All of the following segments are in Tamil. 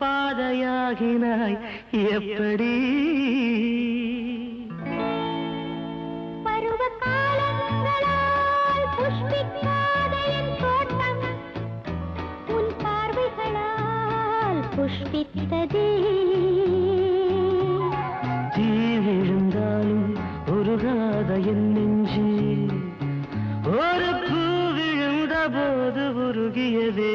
பாதையாகினாய் எப்படி பருவ காலங்களால் புஷ்பிக்காத என் தோட்டம் உன் பார்வைகளால் புஷ்பித்ததே தீ விழுந்தாலும் உருகாத என் நெஞ்சு ஒரு பூ விழுந்த போது உருகியதே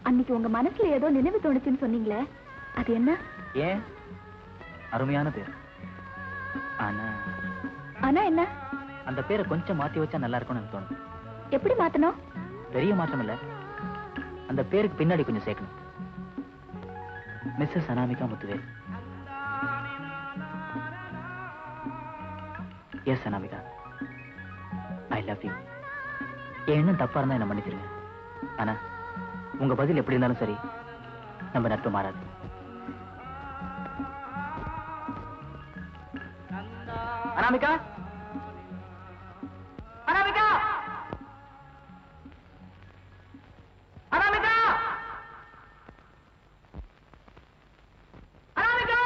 அன்னைக்கு உங்க மனசுல ஏதோ நினைவு தோணுச்சுன்னு சொன்னீங்களே அது என்ன? ஏன் அருமையான பேர். ஆனா என்ன? அந்த பேரை கொஞ்சம் மாத்தி வச்சா நல்லா இருக்கும்னு எனக்கு தோணுது. எப்படி மாத்தணும்? பெரிய மாற்றம் இல்ல, அந்த பேருக்கு பின்னாடி கொஞ்சம் சேர்க்கணும். Mrs Anamika Muthuvel. Yes Anamika, I love you. என் எண்ணம் தப்பா இருந்தா என்ன மன்னிச்சிருங்க. ஆனா உங்க பதில் எப்படி இருந்தாலும் சரி, நம்ம நட்பு மாறாது. அனாமிகா, அனாமிகா, அனாமிகா, அனாமிகா.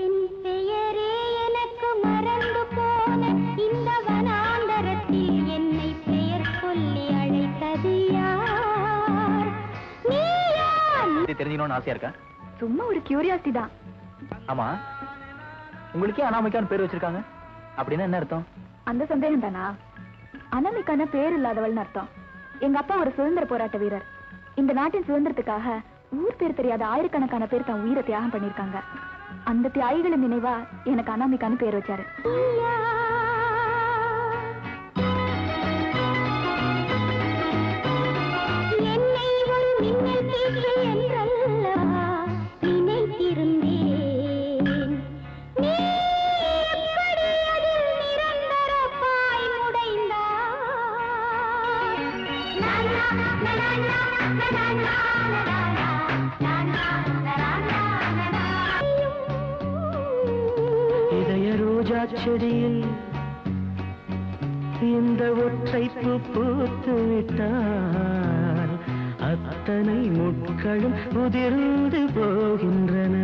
என் பெயரே எனக்கு மறந்து போன இந்த வனாந்தரத்தில் என்னை பெயர் சொல்லி அழைத்தது யார்? நீயா? தெரிஞ்சுக்கணும்னு ஆசையா இருக்கா? சும்மா ஒரு கியூரியாசிட்டி தான். ஆமா, உங்களுக்கே அனாமிகான்னு பேர் வச்சிருக்காங்க, அப்படின்னா என்ன அர்த்தம்? அந்த சந்தேகம் தானா? அனாமிகான பேர் இல்லாதவள்னு அர்த்தம். எங்க அப்பா ஒரு சுதந்திர போராட்ட வீரர். இந்த நாட்டின் சுதந்திரத்துக்காக ஊர் பேர் தெரியாத ஆயிரக்கணக்கான பேர் தன் உயிரை தியாகம் பண்ணிருக்காங்க. அந்த தியாகிகளின் நினைவா எனக்கு அனாமிகான்னு பேர் வச்சாரு. என்னை ஒரு மின்னல் கீற்று என்றல்லவா நினைத்திருந்தேன். நீ எப்படி அதில் நிரந்தரமாய் இதய ரோஜா செடியில் இந்த ஒற்றை பூ பூத்து விட்டால் அத்தனை முட்களும் உதிர்ந்து போகின்றன.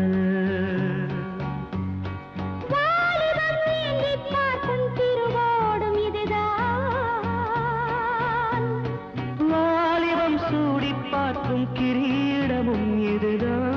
வாலிபம் சூடி பார்க்கும் கிரீடமும் இதுதான்.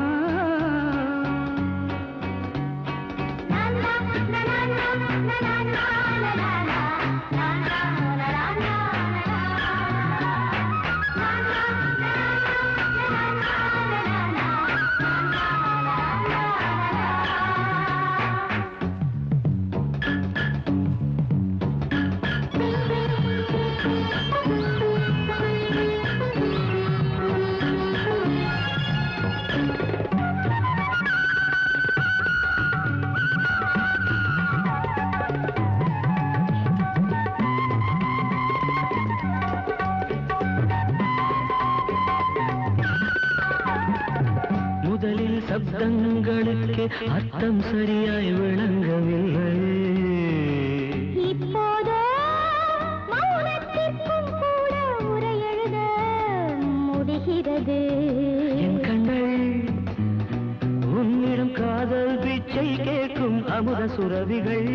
முதலில் சப்தங்களுக்கு அர்த்தம் சரியாய் விளங்கவில்லை. இப்போதோ மௌனத்திற்கும் கூட உரை எழுத முடிகிறது. என் கண்கள் உன்னிடம் காதல் பிச்சை கேட்கும் அமுத சுரபிகள்.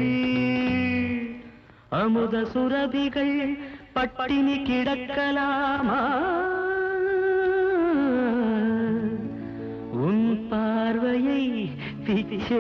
அமுத சுரபிகள் பட்டினி கிடக்கலாமா? உன் பார்வையை பிச்சை